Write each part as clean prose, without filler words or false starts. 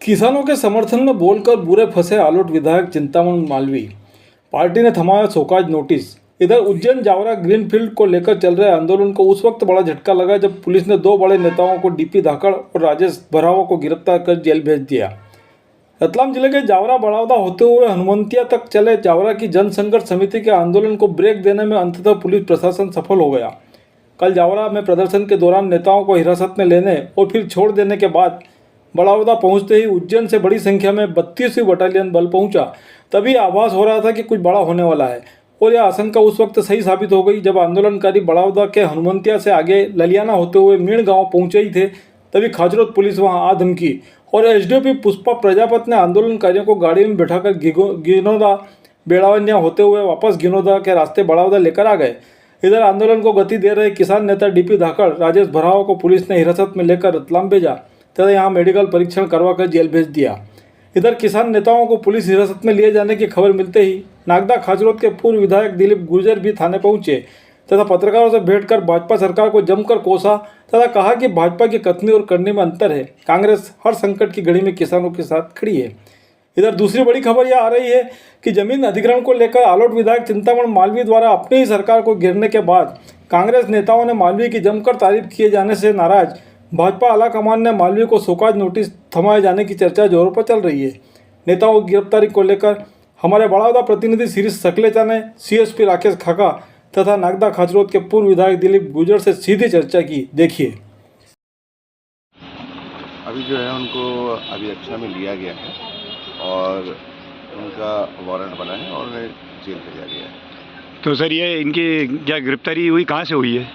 किसानों के समर्थन में बोलकर बुरे फंसे आलोट विधायक चिंतामण मालवी। पार्टी ने थमाया शोकाज नोटिस। इधर उज्जैन जावरा ग्रीनफील्ड को लेकर चल रहे आंदोलन को उस वक्त बड़ा झटका लगा जब पुलिस ने दो बड़े नेताओं को डीपी धाकड़ और राजेश भरावा को गिरफ्तार कर जेल भेज दिया। रतलाम जिले के जावरा बड़ावदा होते हुए हनुमंतिया तक चले जावरा की जनसंघर्ष समिति के आंदोलन को ब्रेक देने में अंततः पुलिस प्रशासन सफल हो गया। कल जावरा में प्रदर्शन के दौरान नेताओं को हिरासत में लेने और फिर छोड़ देने के बाद बड़ावदा पहुंचते ही उज्जैन से बड़ी संख्या में 32वीं बटालियन बल पहुंचा। तभी आभास हो रहा था कि कुछ बड़ा होने वाला है और यह आशंका उस वक्त सही साबित हो गई जब आंदोलनकारी बड़ावदा के हनुमंतिया से आगे ललियाना होते हुए मीण गांव पहुंचे ही थे। तभी खाजरोद पुलिस वहां आ धमकी और एसडीओपी पुष्पा प्रजापत ने आंदोलनकारियों को गाड़ी में बैठाकर गिनोदा बेड़ावनिया होते हुए वापस गिनोदा के रास्ते बड़ावदा लेकर आ गए। इधर आंदोलन को गति दे रहे किसान नेता डीपी धाकड़ राजेश भरावा को पुलिस ने हिरासत में लेकर रतलाम भेजा तथा यहाँ मेडिकल परीक्षण करवाकर जेल भेज दिया। इधर किसान नेताओं को पुलिस हिरासत में लिए जाने की खबर मिलते ही नागदा खाचरोद के पूर्व विधायक दिलीप गुर्जर भी थाने पहुंचे तथा पत्रकारों से भेंट कर भाजपा सरकार को जमकर कोसा तथा कहा कि भाजपा की कथनी और करनी में अंतर है। कांग्रेस हर संकट की घड़ी में किसानों के साथ खड़ी है। इधर दूसरी बड़ी खबर यह आ रही है कि जमीन अधिग्रहण को लेकर आलोट विधायक चिंतामण मालवी द्वारा अपनी ही सरकार को घेरने के बाद कांग्रेस नेताओं ने मालवी की जमकर तारीफ किए जाने से नाराज भाजपा आलाकमान ने मालवी को शोकाज नोटिस थमाए जाने की चर्चा जोरों पर चल रही है। नेताओं की गिरफ्तारी को लेकर हमारे बड़ावदा प्रतिनिधि शिरीष सकलेचा ने सीएसपी राकेश खाका तथा नागदा खाचरोद के पूर्व विधायक दिलीप गुर्जर से सीधी चर्चा की। देखिए। अभी जो है उनको अभी रक्षा में लिया गया है और उनका वारंट बना है और उन्हें जेल भेजा गया है। तो सर ये इनकी क्या गिरफ्तारी हुई, कहाँ से हुई है?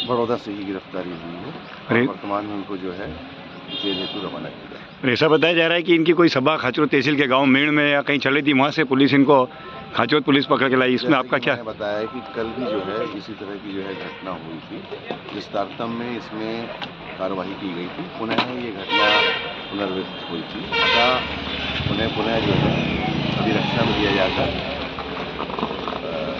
बड़ौदा से ही गिरफ्तारी हुई है और वर्तमान में उनको जो है जेल हेतु रवाना किया गया। ऐसा बताया जा रहा है कि इनकी कोई सभा खाचरोद तहसील के गांव मेण में या कहीं चली थी, वहाँ से पुलिस इनको खाचरोद पुलिस पकड़ के लाई। इसमें आपका क्या? बताया है कि कल भी जो है इसी तरह की जो है घटना हुई थी जिस तारतम्य में इसमें कार्रवाई की गई थी। पुनः ये घटना पुनरावृत्त हुई थी अतः उन्हें पुनः जो है अभी रक्षा में लिया जाकर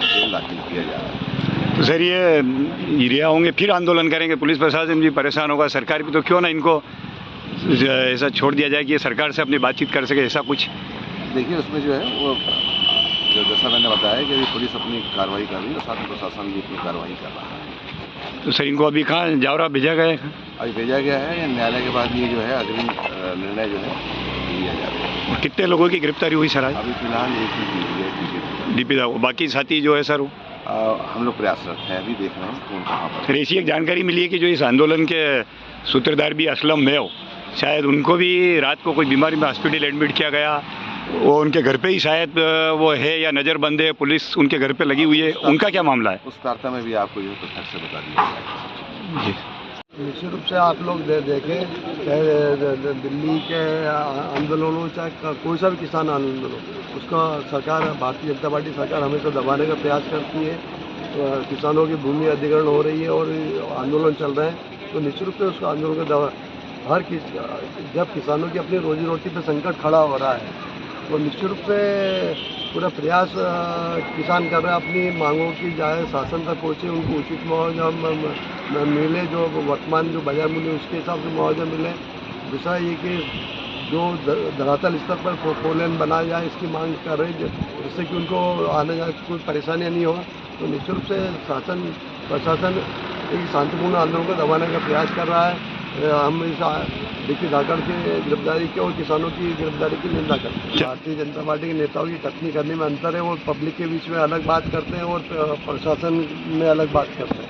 जेल दाखिल किया जा रहा है। तो सर ये रिहा होंगे फिर आंदोलन करेंगे, पुलिस प्रशासन भी परेशान होगा, सरकार भी, तो क्यों ना इनको ऐसा छोड़ दिया जाए कि सरकार से अपनी बातचीत कर सके, ऐसा कुछ? देखिए उसमें जो है वो जैसा मैंने बताया कि अभी पुलिस अपनी कार्रवाई कर रही है और साथ प्रशासन भी अपनी कार्रवाई कर रहा है। तो सर इनको अभी कहाँ जावरा भेजा गया है? अभी भेजा गया है, न्यायालय के बाद ये जो है अग्रिम निर्णय जो है लिया जाएगा। और कितने लोगों की गिरफ्तारी हुई सर? अभी फिलहाल एक ही की हुई है डीपी दा, बाकी साथी जो है सर हम लोग प्रयासरत हैं, अभी देख रहे हैं कौन कहाँ पर। फिर ऐसी एक जानकारी मिली है कि जो इस आंदोलन के सूत्रधार भी असलम मेव, शायद उनको भी रात को कोई बीमारी में हॉस्पिटल एडमिट किया गया, वो उनके घर पे ही शायद वो है या नज़रबंद है, पुलिस उनके घर पे लगी हुई है, उनका क्या मामला है? उस वार्ता में भी आपको जो तथ्य से बता दिया जी। निश्चित रूप से आप लोग देखें, चाहे दिल्ली के आंदोलन हो चाहे कोई सा भी किसान आंदोलन हो, उसका सरकार भारतीय जनता पार्टी सरकार हमेशा दबाने का प्रयास करती है। तो किसानों की भूमि अधिग्रहण हो रही है और आंदोलन चल रहे हैं तो निश्चित रूप से उसका आंदोलन का जब किसानों की अपनी रोजी रोटी पर संकट खड़ा हो रहा है तो निश्चित रूप से पूरा प्रयास किसान कर रहे हैं अपनी मांगों की जाए शासन तक पहुँचे, उनको उचित मुआवजा मिले, जो वर्तमान जो बाजार मूल्य उसके हिसाब से मुआवजा मिले। दूसरा ये कि जो धरातल स्तर पर फोर लेन बनाया जाए इसकी मांग कर रहे हैं जिससे कि उनको आने जाने कोई परेशानियाँ नहीं हो। तो निश्चित रूप से शासन प्रशासन एक शांतिपूर्ण आंदोलन को दबाने का प्रयास कर रहा है। हम इस डीपी धाकड़ की गिरफ्तारी के और किसानों की गिरफ्तारी की निंदा करते हैं। भारतीय जनता पार्टी के नेताओं की कथनी करने में अंतर है, वो पब्लिक के बीच में अलग बात करते हैं और प्रशासन में अलग बात करते हैं।